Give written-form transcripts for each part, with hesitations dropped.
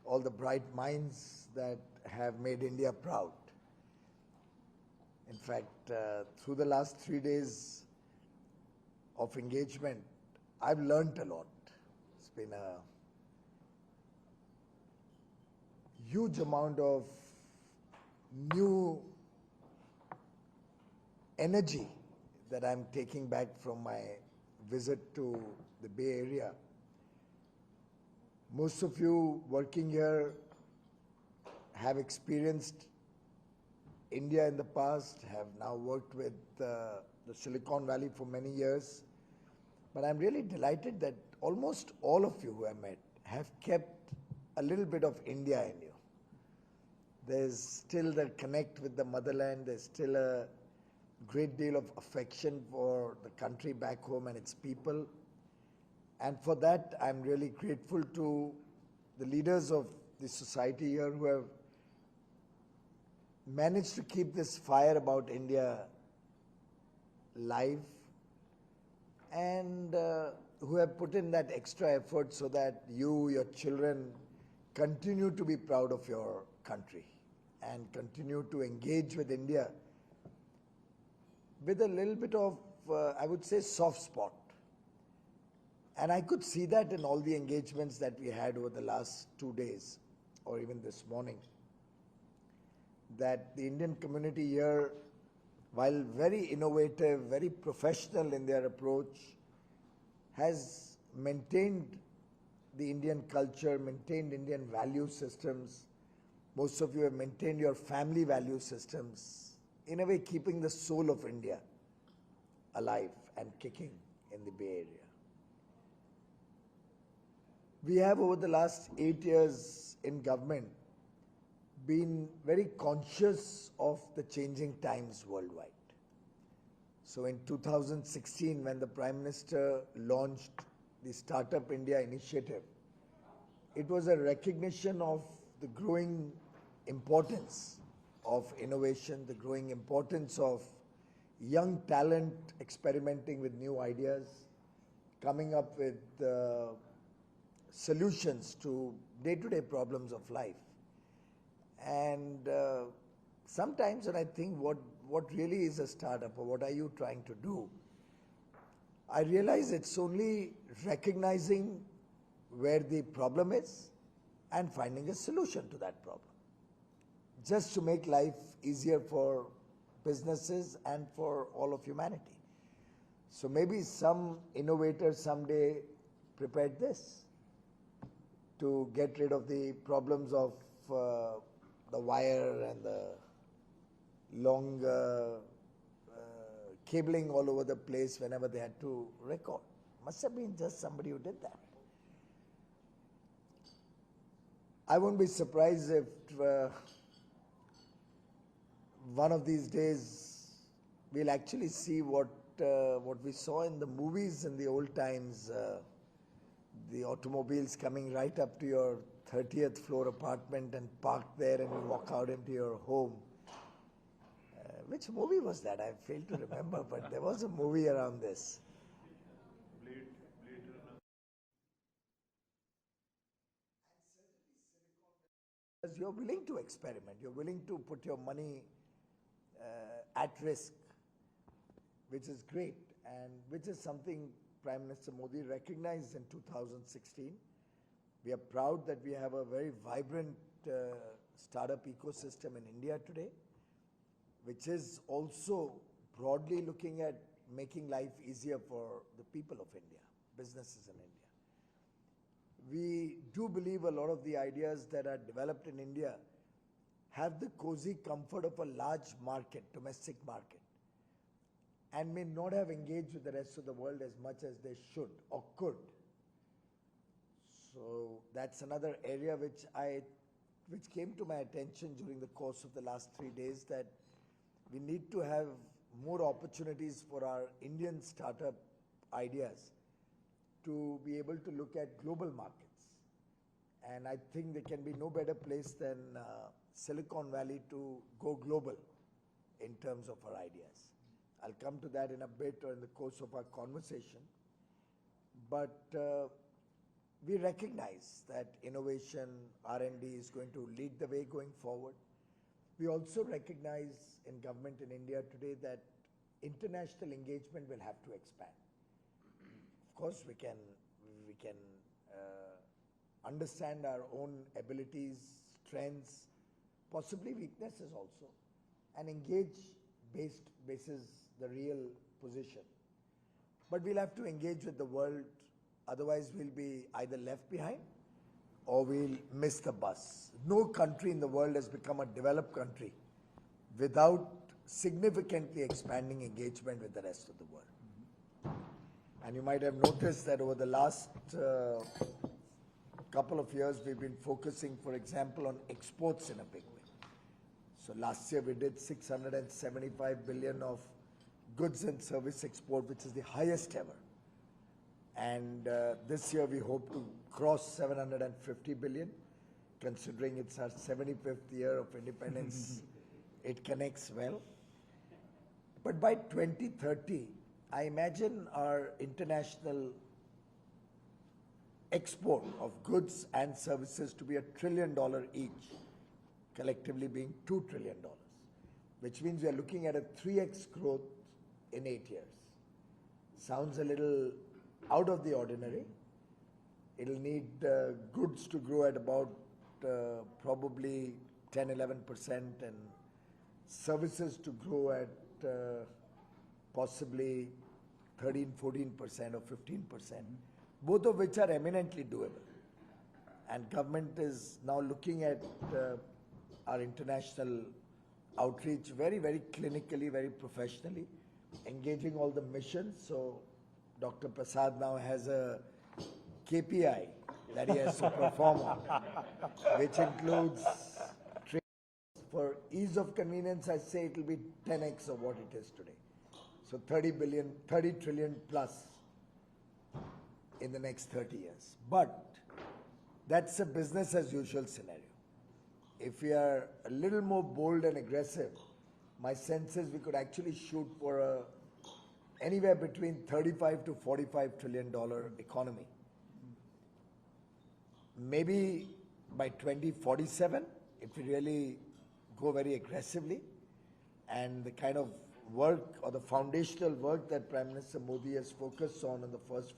all the bright minds that have made India proud. In fact, through the last 3 days of engagement, I've learnt a lot. It's been a huge amount of new energy that I'm taking back from my visit to the Bay Area. Most of you working here have experienced India in the past, have now worked with the Silicon Valley for many years. But I'm really delighted that almost all of you who I met have kept a little bit of India in you. There's still that connect with the motherland. There's still a great deal of affection for the country back home and its people. And for that, I'm really grateful to the leaders of the society here who have managed to keep this fire about India live and who have put in that extra effort so that you, your children, continue to be proud of your country and continue to engage with India with a little bit of, I would say, soft spot. And I could see that in all the engagements that we had over the last 2 days, or even this morning, that the Indian community here, while very innovative, very professional in their approach, has maintained the Indian culture, maintained Indian value systems. Most of you have maintained your family value systems, in a way keeping the soul of India alive and kicking in the Bay Area. We have, over the last 8 years in government, been very conscious of the changing times worldwide. So in 2016, when the Prime Minister launched the Startup India initiative, it was a recognition of the growing importance of innovation, the growing importance of young talent experimenting with new ideas, coming up with solutions to day-to-day problems of life. And sometimes when I think what really is a startup, or what are you trying to do, I realize it's only recognizing where the problem is and finding a solution to that problem, just to make life easier for businesses and for all of humanity. So maybe some innovator someday prepared this to get rid of the problems of the wire and the long cabling all over the place whenever they had to record. Must have been just somebody who did that. I won't be surprised if one of these days we'll actually see what we saw in the movies in the old times, the automobiles coming right up to your 30th floor apartment and parked there, and you walk out into your home. Which movie was that? I failed to remember, but there was a movie around this. Because you're willing to experiment, you're willing to put your money at risk, which is great, and which is something Prime Minister Modi recognized in 2016. We are proud that we have a very vibrant startup ecosystem in India today, which is also broadly looking at making life easier for the people of India, businesses in India. We do believe a lot of the ideas that are developed in India have the cozy comfort of a large market, domestic market, and may not have engaged with the rest of the world as much as they should or could. So that's another area which came to my attention during the course of the last 3 days, that we need to have more opportunities for our Indian startup ideas to be able to look at global markets. And I think there can be no better place than Silicon Valley to go global in terms of our ideas. I'll come to that in a bit or in the course of our conversation. But we recognize that innovation, R&D is going to lead the way going forward. We also recognize in government in India today that international engagement will have to expand. Of course, we can understand our own abilities, strengths, possibly weaknesses also, and engage basis the real position. But we'll have to engage with the world, otherwise we'll be either left behind or we'll miss the bus. No country in the world has become a developed country without significantly expanding engagement with the rest of the world. And you might have noticed that over the last couple of years, we've been focusing, for example, on exports in a big way. So last year we did 675 billion of goods and service export, which is the highest ever. And this year we hope to cross 750 billion, considering it's our 75th year of independence. It connects well. But by 2030, I imagine our international export of goods and services to be $1 trillion each, collectively being $2 trillion, which means we are looking at a 3x growth in 8 years. Sounds a little out of the ordinary. It'll need goods to grow at about probably 10-11% and services to grow at possibly 13-14% or 15%, both of which are eminently doable. And government is now looking at our international outreach very, very clinically, very professionally, engaging all the missions. So Dr. Prasad now has a KPI that he has to perform on, which includes trade. For ease of convenience, I say it will be 10x of what it is today. So 30 trillion plus in the next 30 years. But that's a business as usual scenario. If we are a little more bold and aggressive, my sense is we could actually shoot for anywhere between 35 to 45 trillion dollar economy. Maybe by 2047, if we really go very aggressively, and the kind of work or the foundational work that Prime Minister Modi has focused on in the first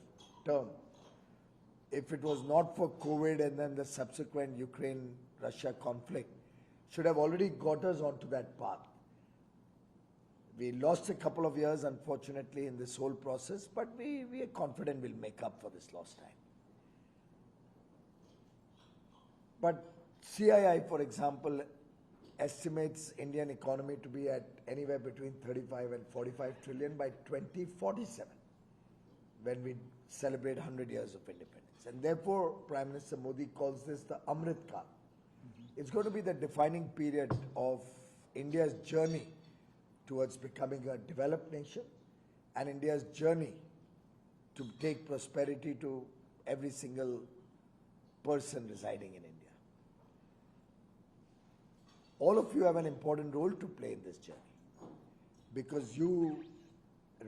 term, if it was not for COVID and then the subsequent Ukraine-Russia conflict, should have already got us onto that path. We lost a couple of years, unfortunately, in this whole process, but we are confident we'll make up for this lost time. But CII, for example, estimates Indian economy to be at anywhere between 35 and 45 trillion by 2047, when we celebrate 100 years of independence. And therefore, Prime Minister Modi calls this the Amrit Kal. It's going to be the defining period of India's journey towards becoming a developed nation and India's journey to take prosperity to every single person residing in India. All of you have an important role to play in this journey because you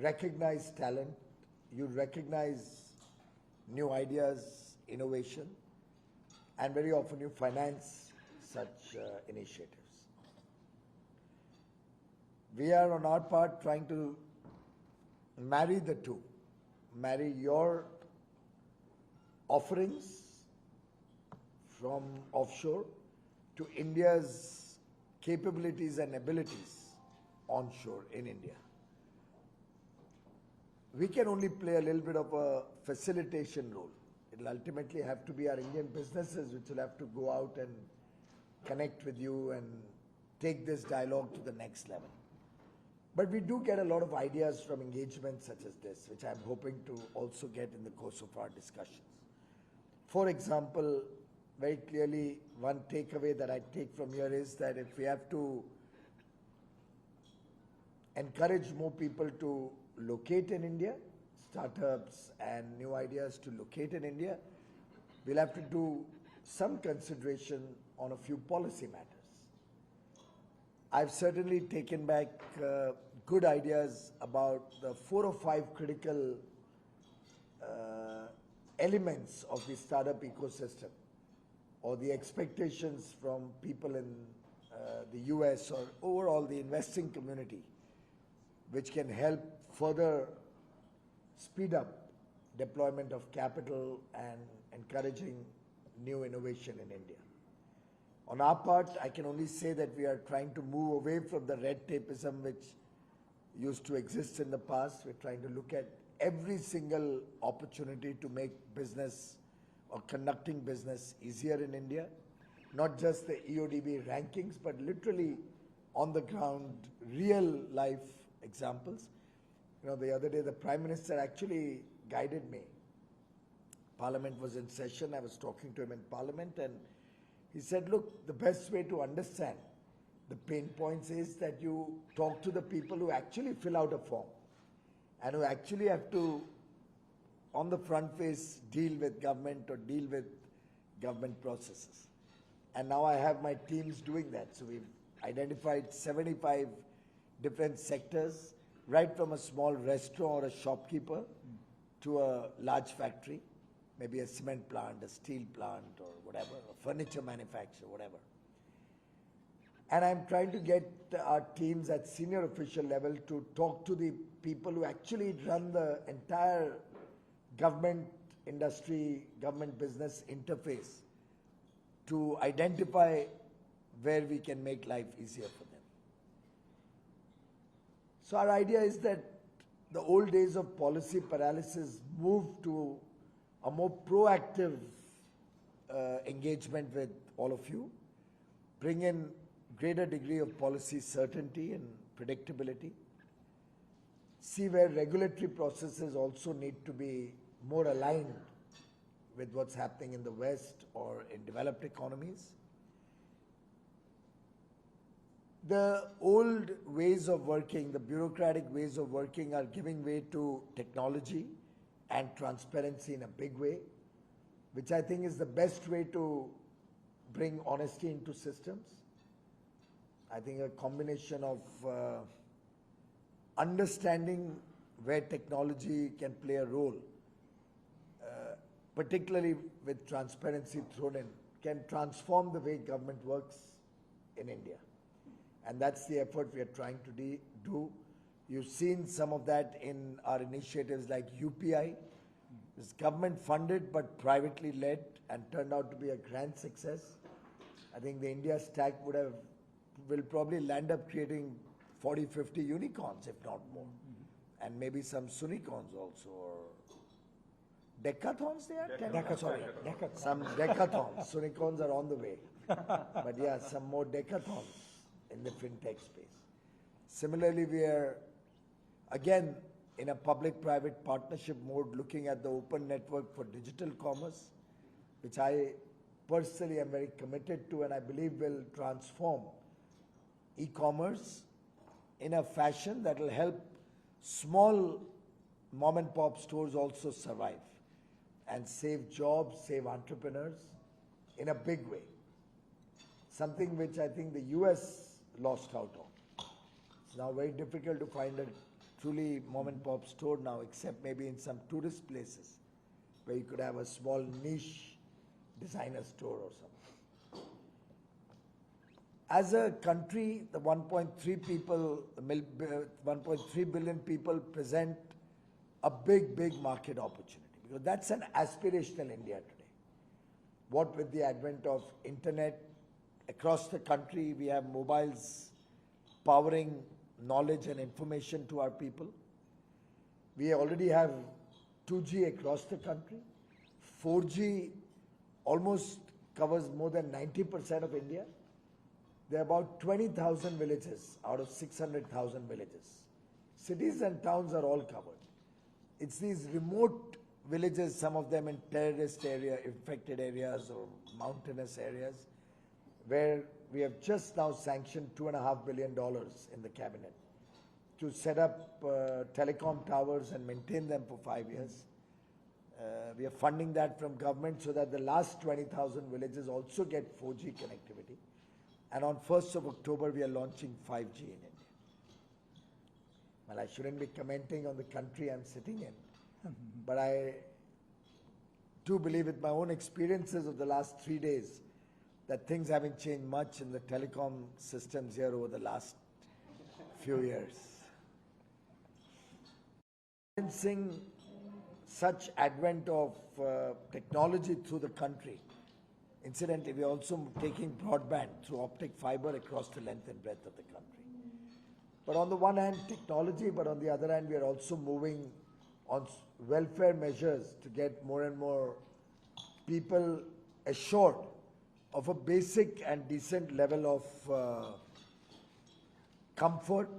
recognize talent, you recognize new ideas, innovation, and very often you finance such initiatives. We are on our part trying to marry the two, marry your offerings from offshore to India's capabilities and abilities onshore in India. We can only play a little bit of a facilitation role. It will ultimately have to be our Indian businesses which will have to go out and connect with you and take this dialogue to the next level. But we do get a lot of ideas from engagements such as this, which I'm hoping to also get in the course of our discussions. For example, very clearly, one takeaway that I take from here is that if we have to encourage more people to locate in India, startups and new ideas to locate in India, we'll have to do some consideration on a few policy matters. I've certainly taken back good ideas about the 4 or 5 critical elements of the startup ecosystem or the expectations from people in the US or overall the investing community, which can help further speed up deployment of capital and encouraging new innovation in India. On our part, I can only say that we are trying to move away from the red tapeism which used to exist in the past. We're trying to look at every single opportunity to make business or conducting business easier in India. Not just the EODB rankings, but literally on the ground, real life examples. You know, the other day the Prime Minister actually guided me. Parliament was in session, I was talking to him in Parliament, and he said, look, the best way to understand the pain points is that you talk to the people who actually fill out a form and who actually have to, on the front face, deal with government or deal with government processes. And now I have my teams doing that. So we've identified 75 different sectors, right from a small restaurant or a shopkeeper to a large factory, maybe a cement plant, a steel plant or whatever, a furniture manufacturer, whatever. And I'm trying to get our teams at senior official level to talk to the people who actually run the entire government industry, government business interface to identify where we can make life easier for them. So our idea is that the old days of policy paralysis move to a more proactive engagement with all of you, bring in greater degree of policy certainty and predictability, see where regulatory processes also need to be more aligned with what's happening in the West or in developed economies. The old ways of working, the bureaucratic ways of working are giving way to technology and transparency in a big way, which I think is the best way to bring honesty into systems. I think a combination of understanding where technology can play a role, particularly with transparency thrown in, can transform the way government works in India. And that's the effort we are trying to do. You've seen some of that in our initiatives like UPI. It's government funded but privately led and turned out to be a grand success. I think the India stack will probably land up creating 40, 50 unicorns, if not more. And maybe some sunicorns also, or decathons they are? Decathons. Some decathons. Sunicorns are on the way. But yeah, some more decathons in the fintech space. Similarly, we are, again, in a public-private partnership mode, looking at the open network for digital commerce, which I personally am very committed to and I believe will transform e-commerce in a fashion that will help small mom-and-pop stores also survive and save jobs, save entrepreneurs in a big way. Something which I think the US lost out on. It's now very difficult to find a truly mom-and-pop store now, except maybe in some tourist places where you could have a small niche designer store or something. As a country, the 1.3 billion people present a big market opportunity, because that's an aspirational India today. What with the advent of internet across the country, we have mobiles powering knowledge and information to our people. We already have 2G across the country. 4G almost covers more than 90% of India. There are about 20,000 villages out of 600,000 villages. Cities and towns are all covered. It's these remote villages, some of them in terrorist area, infected areas or mountainous areas, where we have just now sanctioned $2.5 billion in the cabinet to set up telecom towers and maintain them for 5 years. We are funding that from government so that the last 20,000 villages also get 4G connectivity. And on 1st of October, we are launching 5G in India. Well, I shouldn't be commenting on the country I'm sitting in, but I do believe with my own experiences of the last 3 days that things haven't changed much in the telecom systems here over the last few years. Experiencing such advent of technology through the country. Incidentally, we are also taking broadband through optic fiber across the length and breadth of the country. But on the one hand, technology, but on the other hand, we are also moving on welfare measures to get more and more people assured of a basic and decent level of comfort,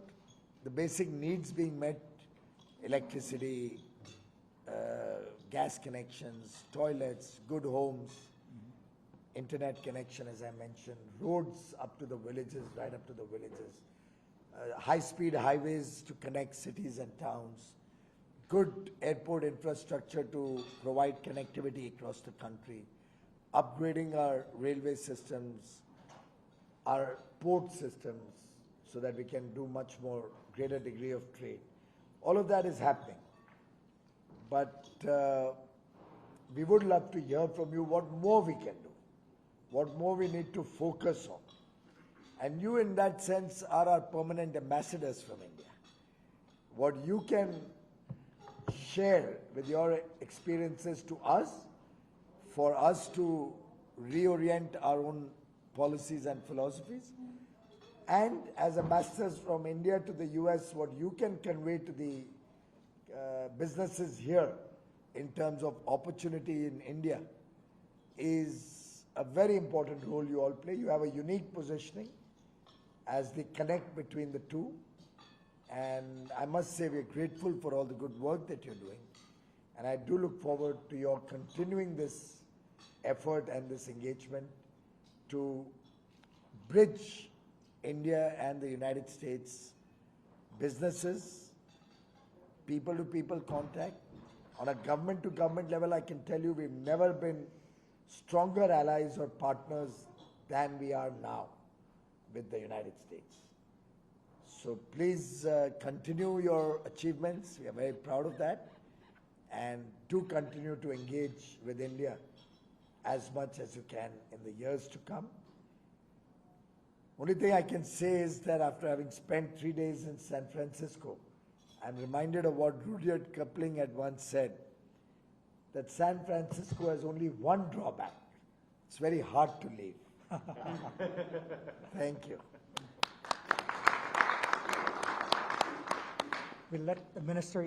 the basic needs being met, electricity, gas connections, toilets, good homes, internet connection, as I mentioned, roads up to the villages, right up to the villages, high-speed highways to connect cities and towns, good airport infrastructure to provide connectivity across the country, upgrading our railway systems, our port systems, so that we can do much more, greater degree of trade. All of that is happening. But we would love to hear from you what more we can do, what more we need to focus on. And you, in that sense, are our permanent ambassadors from India. What you can share with your experiences to us, for us to reorient our own policies and philosophies, and as ambassadors from India to the US, what you can convey to the businesses here in terms of opportunity in India is a very important role you all play. You have a unique positioning as the connect between the two. And I must say we're grateful for all the good work that you're doing. And I do look forward to your continuing this effort and this engagement to bridge India and the United States businesses, people-to-people contact. On a government-to-government level, I can tell you we've never been stronger allies or partners than we are now with the United States. So please continue your achievements. We are very proud of that. And do continue to engage with India as much as you can in the years to come. Only thing I can say is that after having spent 3 days in San Francisco, I'm reminded of what Rudyard Kipling had once said, that San Francisco has only one drawback. It's very hard to leave. Thank you. We'll let the minister